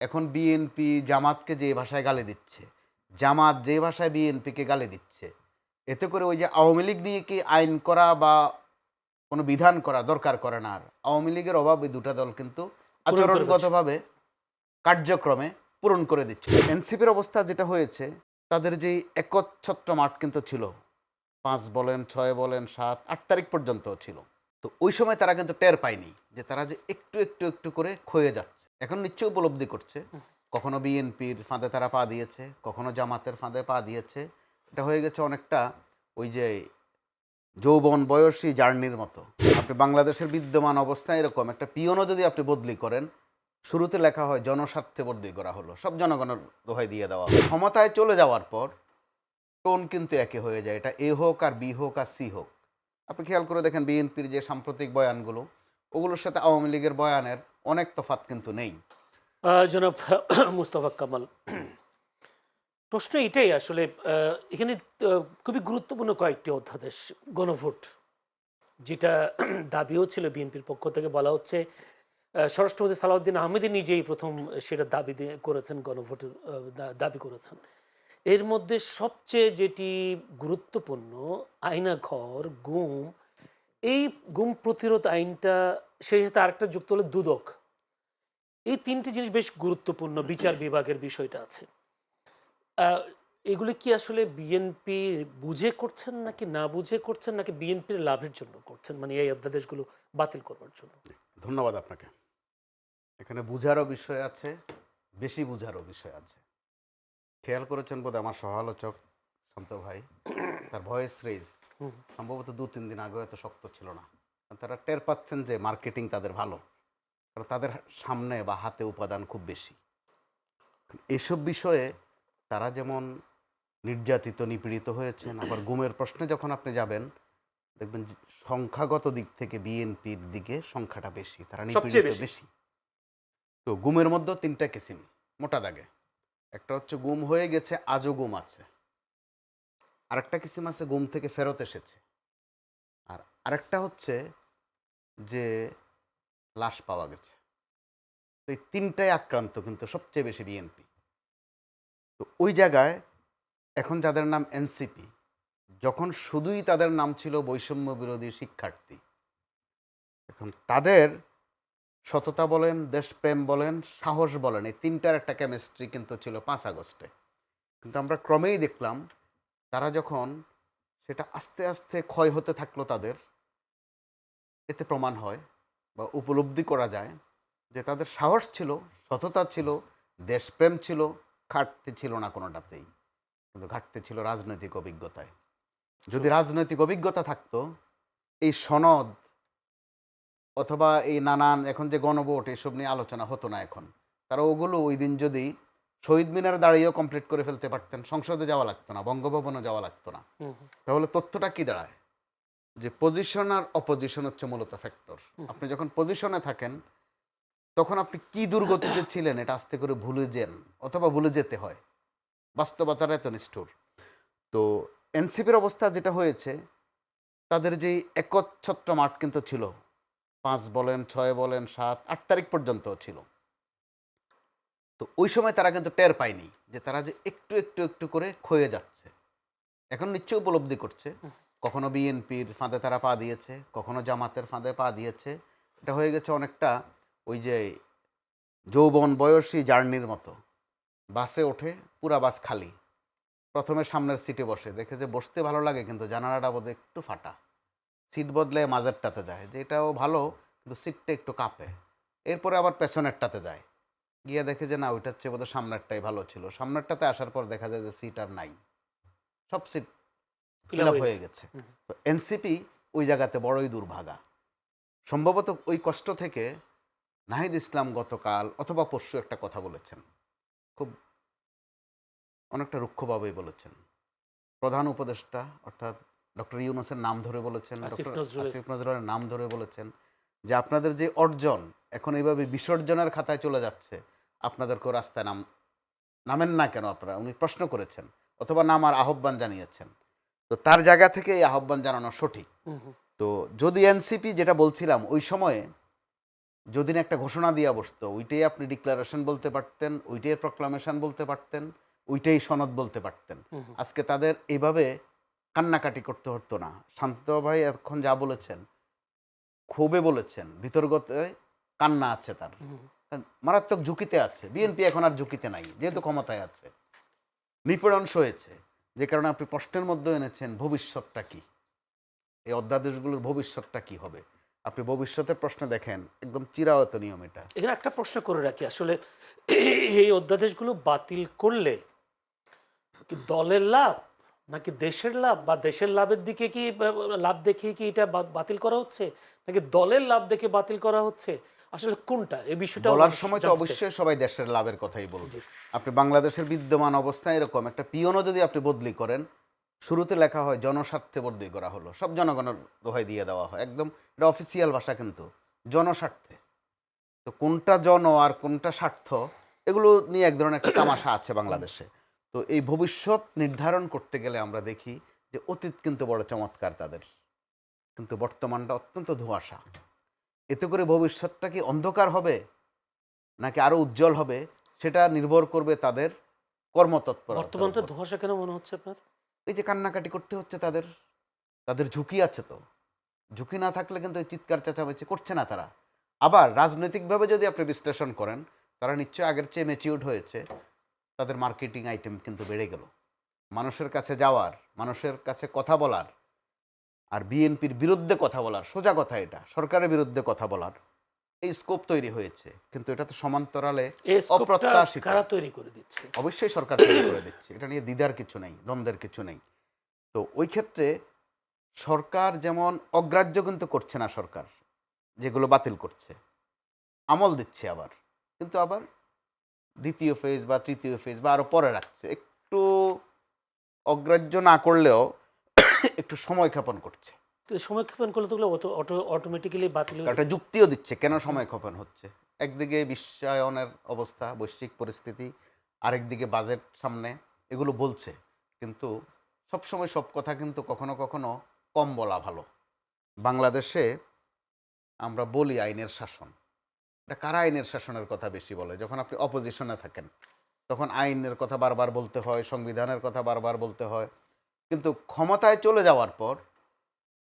এখন বিএনপি জামাতকে যে ভাষায় গালি দিচ্ছে, জামাত যে ভাষায় বিএনপিকে গালি দিচ্ছে, এতে করে ওই যে আওয়ামী লীগ নিয়ে কি আইন করা বা কোনো বিধান করা দরকার করে না। আর আওয়ামী লীগের অভাব এই দুটা দল কিন্তু পূরণ করে ফেলছে। আচরণগতভাবে কার্যক্রমে পূরণ করে দিচ্ছে। এনসিপির অবস্থা যেটা হয়েছে, তাদের যেই একচ্ছত্র মাঠ কিন্তু ছিল, 5 বলেন, 6 বলেন, 7, 8 তারিখ পর্যন্ত ছিল। তো ওই সময় তারা কিন্তু টের পায়নি যে তারা যে একটু একটু একটু করে ক্ষয়ে যাচ্ছে। এখন নিশ্চয়ই উপলব্ধি করছে, কখনো বিএনপির ফাঁদে তারা পা দিয়েছে, কখনো জামাতের ফাঁদে পা দিয়েছে। এটা হয়ে গেছে অনেকটা ওই যে যৌবন বয়সী জার্নির মতো। আপনি বাংলাদেশের বিদ্যমান অবস্থা এরকম, একটা পিয়নও যদি আপনি বদলি করেন, শুরুতে লেখা হয় জনস্বার্থে বদলি করা হলো, সব জনগণের দোহাই দিয়ে দেওয়া হলো। ক্ষমতায় চলে যাওয়ার পর টোন কিন্তু একই হয়ে যায়, এটা এ হোক আর বি হোক আর সি হোক। আপনি খেয়াল করে দেখেন বিএনপির যে সাম্প্রতিক বয়ানগুলো, ওগুলোর সাথে আওয়ামী লীগের বয়ানের অনেক তফাৎ কিন্তু নেই। জনাব মুস্তফা কামাল, প্রশ্ন এটাই আসলে এখানে খুবই গুরুত্বপূর্ণ কয়েকটি অধ্যাদেশ, গণভোট যেটা দাবিও ছিল বিএনপির পক্ষ থেকে, বলা হচ্ছে স্বরাষ্ট্রমন্ত্রী সালাউদ্দিন আহমেদই নিজেই প্রথম সেটা দাবি করেছেন, গণভোটের দাবি করেছেন। এর মধ্যে সবচেয়ে যেটি গুরুত্বপূর্ণ, আয়নাঘর, গুম, এই গুম প্রতিরোধ আইনটা, সেই সাথে আরেকটা যুক্ত হলো দুদক। এই তিনটি জিনিস বেশ গুরুত্বপূর্ণ, বিচার বিভাগের বিষয়টা আছে। আহ, এগুলি কি আসলে বিএনপি বুঝে করছেন নাকি না বুঝে করছেন, নাকি বিএনপির লাভের জন্য করছেন, মানে এই অধ্যাদেশগুলো বাতিল করবার জন্য? ধন্যবাদ আপনাকে। এখানে বুঝারও বিষয় আছে, বেশি বুঝারও বিষয় আছে। খেয়াল করেছেন বোধহয় আমার সহালোচক শান্ত ভাই, তার ভয়েস রেজ সম্ভবত 2-3 দিন আগেও এত শক্ত ছিল না। কারণ তারা টের পাচ্ছেন যে মার্কেটিং তাদের ভালো, কারণ তাদের সামনে বা হাতে উপাদান খুব বেশি। এসব বিষয়ে তারা যেমন নির্যাতিত নিপীড়িত হয়েছেন, আবার গুমের প্রশ্নে যখন আপনি যাবেন, দেখবেন যে সংখ্যাগত দিক থেকে বিএনপির দিকে সংখ্যাটা বেশি, তারা সবচেয়ে নিপীড়িত বেশি। বেশি। তো গুমের মধ্যেও 3টা কিসিম মোটা দাগে। একটা হচ্ছে গুম হয়ে গেছে, আজও গুম আছে। আরেকটা কিসিম আছে গুম থেকে ফেরত এসেছে। আর আরেকটা হচ্ছে যে লাশ পাওয়া গেছে। তো এই 3টাই আক্রান্ত কিন্তু সবচেয়ে বেশি বিএনপি। তো ওই জায়গায় এখন যাদের নাম এনসিপি, যখন শুধুই তাদের নাম ছিল বৈষম্য বিরোধী শিক্ষার্থী, এখন তাদের সততা বলেন, দেশপ্রেম বলেন, সাহস বলেন, এই 3টার একটা কেমিস্ট্রি কিন্তু ছিল 5 আগস্টে। কিন্তু আমরা ক্রমেই দেখলাম তারা যখন সেটা আস্তে আস্তে ক্ষয় হতে থাকলো তাদের, এতে প্রমাণ হয় বা উপলব্ধি করা যায় যে তাদের সাহস ছিল, সততা ছিল, দেশপ্রেম ছিল, ঘাটতি ছিল না কোনোটাতেই, কিন্তু ঘাটতি ছিল রাজনৈতিক অভিজ্ঞতায়। যদি রাজনৈতিক অভিজ্ঞতা থাকতো, এই সনদ অথবা এই নানান এখন যে গণভোট এসব নিয়ে আলোচনা হতো না এখন। তারা ওগুলো ওই দিন যদি শহীদ মিনার দাঁড়িয়েও কমপ্লিট করে ফেলতে পারতেন, সংসদে যাওয়া লাগতো না, বঙ্গভবনে যাওয়া লাগতো না। তাহলে তথ্যটা কি দাঁড়ায়? যে পজিশন আর অপোজিশন হচ্ছে মূলত ফ্যাক্টর। আপনি যখন পজিশনে থাকেন, তখন আপনি কি দুর্গতিতে ছিলেন এটা আস্তে করে ভুলে যান, অথবা ভুলে যেতে হয়। বাস্তবতার এত নিষ্ঠুর। তো এনসিপির অবস্থা যেটা হয়েছে, তাদের যেই একচ্ছত্র মাঠ কিন্তু ছিল, 5 বলেন, 6 বলেন, 7, 8 তারিখ পর্যন্ত ছিল। তো ওই সময় তারা কিন্তু টের পায়নি যে তারা যে একটু একটু একটু করে ক্ষয়ে যাচ্ছে। এখন নিশ্চয়ই উপলব্ধি করছে, কখনো বিএনপির ফাঁদে তারা পা দিয়েছে, কখনো জামাতের ফাঁদে পা দিয়েছে। এটা হয়ে গেছে অনেকটা ওই যে যৌবন বয়সী জার্নির মতো। বাসে ওঠে, পুরা বাস খালি, প্রথমে সামনের সিটে বসে, দেখে যে বসতে ভালো লাগে কিন্তু জানালাটা বোধহয় একটু ফাটা, সিট বদলে মাঝেরটাতে যায়, যে এটাও ভালো কিন্তু সিটটা একটু কাঁপে। এরপরে আবার পেছনেরটাতে যায়, গিয়ে দেখে যে না, ওইটার চেয়ে বোধহয় সামনেরটাই ভালো ছিল। সামনেরটাতে আসার পর দেখা যায় যে সিট আর নাই, সব সিট ফিল ফিল আপ হয়ে হয়ে গেছে। গেছে। তো এনসিপি ওই জায়গাতে বড়ই দুর্ভাগা। সম্ভবত ওই কষ্ট থেকে নাহিদ ইসলাম গতকাল অথবা পরশু একটা কথা বলেছেন, খুব অনেকটা রুক্ষভাবেই বলেছেন। প্রধান উপদেষ্টা অর্থাৎ ডক্টর ইউনূসের নাম ধরে বলেছেন, আসিফ ডক্টর নজরুলের। আসিফ নজরুলের নাম ধরে বলেছেন যে আপনাদের যে অর্জন এখন এইভাবে বিসর্জনের খাতায় চলে যাচ্ছে, আপনাদেরকেও রাস্তায় নামেন না কেন আপনারা, উনি প্রশ্ন করেছেন, অথবা নামার আহ্বান জানিয়েছেন। তো তার জায়গা থেকে এই আহ্বান জানানো সঠিক। তো যদি এনসিপি, যেটা বলছিলাম ওই সময়ে যদি না একটা ঘোষণা দিয়ে বসতো, ওইটাই আপনি ডিক্লারেশন বলতে পারতেন, ওইটাই প্রক্লামেশন বলতে পারতেন, ওইটাই সনদ বলতে পারতেন। আজকে তাদের এইভাবে কান্নাকাটি করতে হতো না। শান্ত ভাই এখন যা বলেছেন, ক্ষোভে বলেছেন, ভিতরগত কান্না আছে তার, মারাত্মক ঝুঁকিতে আছে। বিএনপি এখন আর ঝুঁকিতে নাই, যেহেতু ক্ষমতায় আছে, নিপীড়ন হয়েছে। যে কারণে আপনি প্রশ্নের মধ্যে এনেছেন ভবিষ্যৎটা কি, এই অধ্যাদেশগুলোর ভবিষ্যৎটা কি হবে। আপনি ভবিষ্যতের প্রশ্ন দেখেন, একদম চিরায়ত নিয়ম এটা। এখানে একটা প্রশ্ন করে রাখি, আসলে এই অধ্যাদেশগুলো বাতিল করলে কি দলের লাভ নাকি দেশের লাভ, বা দেশের লাভের দিকে কি লাভ দেখিয়ে কি এটা বাতিল করা হচ্ছে, নাকি দলের লাভ দেখে বাতিল করা হচ্ছে, আসলে কোনটা? এই বিষয়টা বলার সময় তো অবশ্যই সবাই দেশের লাভের কথাই বলবে। আপনি বাংলাদেশের বিদ্যমান অবস্থা এরকম, একটা পিয়নও যদি আপনি বদলি করেন, শুরুতে লেখা হয় জনস্বার্থে বদলি করা হলো, সব জনগণের দোহাই দিয়ে দেওয়া হয়, একদম এটা অফিসিয়াল ভাষা, কিন্তু জনস্বার্থে। তো কোনটা জন আর কোনটা স্বার্থ, এগুলো নিয়ে এক ধরনের একটা তামাশা আছে বাংলাদেশে। তো এই ভবিষ্যৎ নির্ধারণ করতে গেলে আমরা দেখি যে অতীত কিন্তু বড় চমৎকার তাদের, কিন্তু বর্তমানটা অত্যন্ত ধোঁয়াশা। এতে করে ভবিষ্যৎটা কি অন্ধকার হবে নাকি আরো উজ্জ্বল হবে, সেটা নির্ভর করবে তাদের কর্মতৎপরতা। বর্তমানটা ধোঁয়াশা কেন মনে হচ্ছে আপনার? এই যে কান্নাকাটি করতে হচ্ছে তাদের, তাদের ঝুঁকি আছে। তো ঝুঁকি না থাকলে কিন্তু এই চিৎকার চেঁচামেচি করছে না তারা। আবার রাজনৈতিকভাবে যদি আপনি বিশ্লেষণ করেন, তারা নিশ্চয়ই আগের চেয়ে ম্যাচিউরড হয়েছে। তাদের মার্কেটিং আইটেম কিন্তু বেড়ে গেল, মানুষের কাছে যাওয়ার, মানুষের কাছে কথা বলার, আর বিএনপির বিরুদ্ধে কথা বলার, সোজা কথা এটা, সরকারের বিরুদ্ধে কথা বলার এই স্কোপ তৈরি হয়েছে। কিন্তু এটা তো সমান্তরালে এই স্কোপটা অপ্রত্যাশিত। কারা তৈরি করে দিচ্ছে? অবশ্যই সরকার তৈরি করে দিচ্ছে, এটা নিয়ে দ্বিধার কিছু নেই, দ্বন্দ্বের কিছু নেই। তো ওই ক্ষেত্রে সরকার যেমন অগ্রাহ্য কিন্তু করছে না, সরকার যেগুলো বাতিল করছে আমল দিচ্ছে আবার, কিন্তু আবার দ্বিতীয় ফেজ বা তৃতীয় ফেজ বা আরও পরে রাখছে, একটু অগ্রাহ্য না করলেও একটু সময় ক্ষেপণ করছে। তো সময় ক্ষেপণ করলে তো অটোমেটিক্যালি বাতিল হয়ে একটা যুক্তিও দিচ্ছে কেন সময় ক্ষেপণ হচ্ছে। একদিকে বিশ্বায়নের অবস্থা, বৈশ্বিক পরিস্থিতি, আরেকদিকে বাজেট সামনে, এগুলো বলছে। কিন্তু সবসময় সব কথা কিন্তু কখনো কখনো কম বলা ভালো। বাংলাদেশে আমরা বলি আইনের শাসন, এটা কারা আইনের শাসনের কথা বেশি বলে? যখন আপনি অপোজিশনে থাকেন তখন আইনের কথা বারবার বলতে হয়, সংবিধানের কথা বারবার বলতে হয়, কিন্তু ক্ষমতায় চলে যাওয়ার পর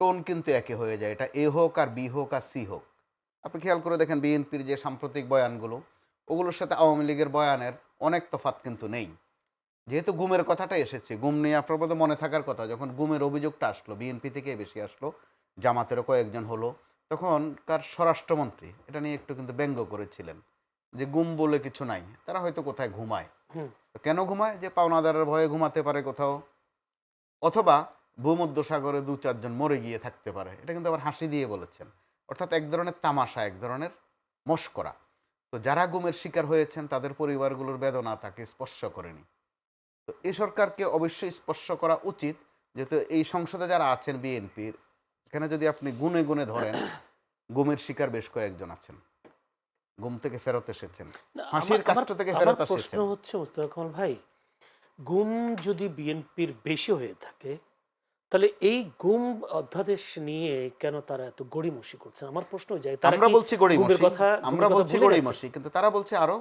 টোন কিন্তু একই হয়ে যায়। এটা এ হোক আর বি হোক আর সি হোক। আপনি খেয়াল করে দেখেন বিএনপির যে সাম্প্রতিক বয়ানগুলো, ওগুলোর সাথে আওয়ামী লীগের বয়ানের অনেক তফাৎ কিন্তু নেই। যেহেতু গুমের কথাটা এসেছে, গুম নিয়ে আপনার বোধহয় মনে থাকার কথা, যখন গুমের অভিযোগটা আসলো বিএনপি থেকে বেশি আসলো, জামাতেরও কয়েকজন হলো, তখনকার স্বরাষ্ট্রমন্ত্রী এটা নিয়ে একটু কিন্তু ব্যঙ্গ করেছিলেন যে গুম বলে কিছু নাই, তারা হয়তো কোথায় ঘুমায়। তো কেন ঘুমায়? যে পাওনাদারের ভয়ে ঘুমাতে পারে কোথাও, অথবা ভূমধ্যসাগরে 2-4 জন মরে গিয়ে থাকতে পারে। এটা কিন্তু আবার হাসি দিয়ে বলেছেন, অর্থাৎ এক ধরনের তামাশা, এক ধরনের মশকরা। তো যারা গুমের শিকার হয়েছেন তাদের পরিবারগুলোর বেদনা তাকে স্পর্শ করেনি। তো এই সরকারকে অবশ্যই স্পর্শ করা উচিত, যেহেতু এই সংসদে যারা আছেন বিএনপির, এখানে যদি আপনি গুনে গুনে ধরেন, গুমের শিকার বেশ কয়েকজন আছেন, গুম থেকে ফেরত এসেছেন, ফাঁসির কাষ্ট থেকে আমার ফেরত প্রশ্ন এসেছেন। হচ্ছে মুস্তাফা কামাল ভাই, গুম যদি বিএনপির বেশি হয়ে থাকে, তাহলে এই গুম অধ্যাদেশ নিয়ে কেন তারা এত গড়িমসি করছে? আমার প্রশ্ন যায়, তারা আমরা কি বলছি গড়িমসি, আমরা বলছি ভুলে গেছে? গড়িমসি, কিন্তু তারা বলছে আরো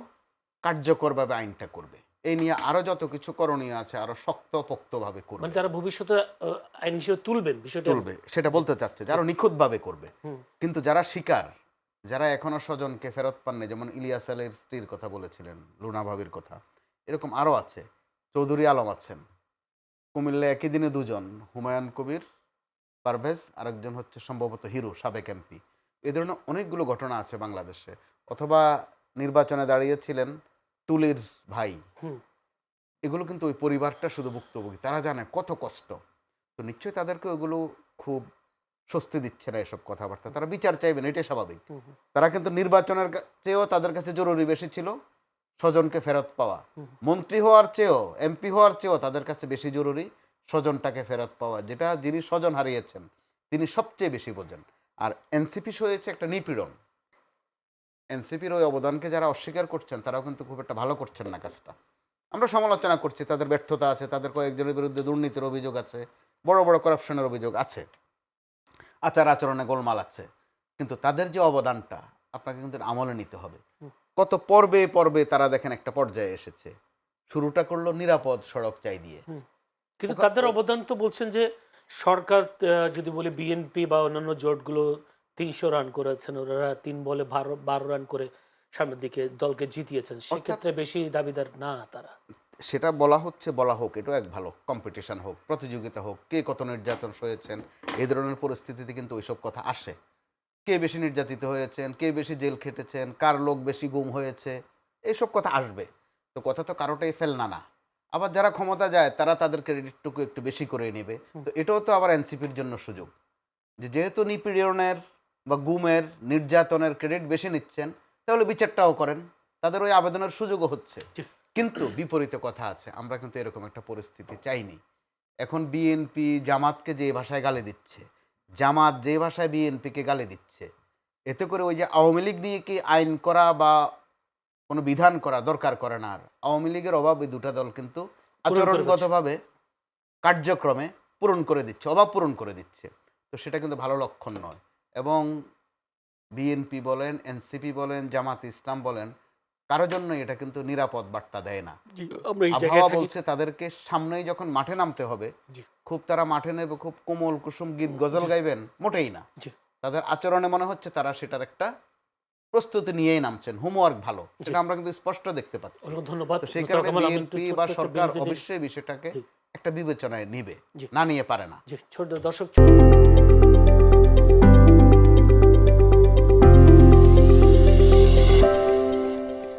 কার্যকরভাবে আইনটা করবে, এই নিয়ে আরো যত কিছু করণীয় আছে আরো শক্তপোক্তভাবে করবে, মানে তারা ভবিষ্যতে আইন হিসেবে তুলবেন বিষয়টা? তুলবে, সেটা বলতে চাচ্ছে যে আরো নিখুঁতভাবে করবে। কিন্তু যারা শিকার, যারা এখনো স্বজনকে ফেরত পাননি, যেমন ইলিয়াস আলীর স্ত্রীর কথা বলেছিলেন, লুনা ভাবির কথা, এরকম আরো আছে, চৌধুরী আলম আছেন, কুমিল্লা একই দিনে 2 জন, হুমায়ুন কবির পারভেজ, আরেকজন হচ্ছে সম্ভবত হিরো, সাবেক এমপি। এই ধরনের অনেকগুলো ঘটনা আছে বাংলাদেশে। অথবা নির্বাচনে দাঁড়িয়েছিলেন তুলির ভাই, এগুলো কিন্তু ওই পরিবারটা শুধু ভুক্তভোগী, তারা জানে কত কষ্ট। তো নিশ্চয়ই তাদেরকে ওগুলো খুব স্বস্তি দিচ্ছে না এসব কথাবার্তা, তারা বিচার চাইবেন, এটাই স্বাভাবিক। তারা কিন্তু নির্বাচনের চেয়েও তাদের কাছে জরুরি বেশি ছিল স্বজনকে ফেরত পাওয়া, মন্ত্রী হওয়ার চেয়েও, এমপি হওয়ার চেয়েও তাদের কাছে বেশি জরুরি স্বজনটাকে ফেরত পাওয়া, যেটা যিনি স্বজন হারিয়েছেন তিনি সবচেয়ে বেশি বোঝেন। আর এনসিপি হয়েছে একটা নিপীড়ন। এনসিপির ওই অবদানকে যারা অস্বীকার করছেন তারাও কিন্তু খুব একটা ভালো করছেন না কাজটা। আমরা সমালোচনা করছি, তাদের ব্যর্থতা আছে, তাদের কয়েকজনের বিরুদ্ধে দুর্নীতির অভিযোগ আছে, বড় বড় করাপশনের অভিযোগ আছে, আচার আচরণে গোলমাল আছে, কিন্তু তাদের যে অবদানটা আপনাকে কিন্তু আমলে নিতে হবে। কত পর্বে পর্বে তারা দেখেন একটা পর্যায়ে এসেছে, শুরুটা করলো নিরাপদ সড়ক চাই দিয়ে। কিন্তু তাদের অবদান তো বলছেন যে সরকার যদি বলে বিএনপি বা অন্যান্য জোটগুলো 300 রান করেছেন, ওরা 3 বলে 12 রান করে সামনের দিকে দলকে জিতিয়েছেন, সেক্ষেত্রে বেশি দাবিদার না তারা। সেটা বলা হচ্ছে, বলা হোক, এটাও এক ভালো কম্পিটিশন হোক, প্রতিযোগিতা হোক, কে কত নির্যাতন হয়েছেন, এই ধরনের পরিস্থিতিতে কিন্তু ওইসব কথা আসে। কে বেশি নির্যাতিত হয়েছেন, কে বেশি জেল খেটেছেন, কার লোক বেশি গুম হয়েছে, এইসব কথা আসবে। তো কথা তো কারোটাই ফেলনা না। আবার যারা ক্ষমতা যায় তারা তাদের ক্রেডিটটুকু একটু বেশি করে নেবে। তো এটাও তো আবার এনসিপির জন্য সুযোগ, যে যেহেতু নিপীড়নের বা গুমের নির্যাতনের ক্রেডিট বেশি নিচ্ছেন, তাহলে বিচারটাও করেন, তাদের ওই আবেদনের সুযোগও হচ্ছে। কিন্তু বিপরীতে কথা আছে, আমরা কিন্তু এরকম একটা পরিস্থিতি চাইনি। এখন বিএনপি জামাতকে যে ভাষায় গালি দিচ্ছে, জামাত যে ভাষায় বিএনপিকে গালি দিচ্ছে, এতে করে ওই যে আওয়ামী লীগ নিয়ে কি আইন করা বা কোনো বিধান করা দরকার করে না। আর আওয়ামী লীগের অভাব এই দুটা দল কিন্তু আচরণগতভাবে কার্যক্রমে পূরণ করে দিচ্ছে, অভাব পূরণ করে দিচ্ছে। তো সেটা কিন্তু ভালো লক্ষণ নয়। এবং বিএনপি বলেন, এনসিপি বলেন, জামাত ইসলাম বলেন, কারো জন্য এটা কিন্তু নিরাপদ বার্তা দেয় না। আবহাওয়া বলছে তাদেরকে সামনেই যখন মাঠে নামতে হবে, খুব তারা মাঠে নেবে, খুব কোমল কুসুম গীত গজল গাইবেন, মোটেই না। তাদের আচরণে মনে হচ্ছে তারা সেটার একটা প্রস্তুতি নিয়েই নামছেন, হোমওয়ার্ক ভালো, সেটা আমরা কিন্তু স্পষ্ট দেখতে পাচ্ছি। ধন্যবাদ। সেই কারণে বিএনপি বা সরকার অবশ্যই বিষয়টাকে একটা বিবেচনায় নিবে, না নিয়ে পারে না। ছোট দর্শক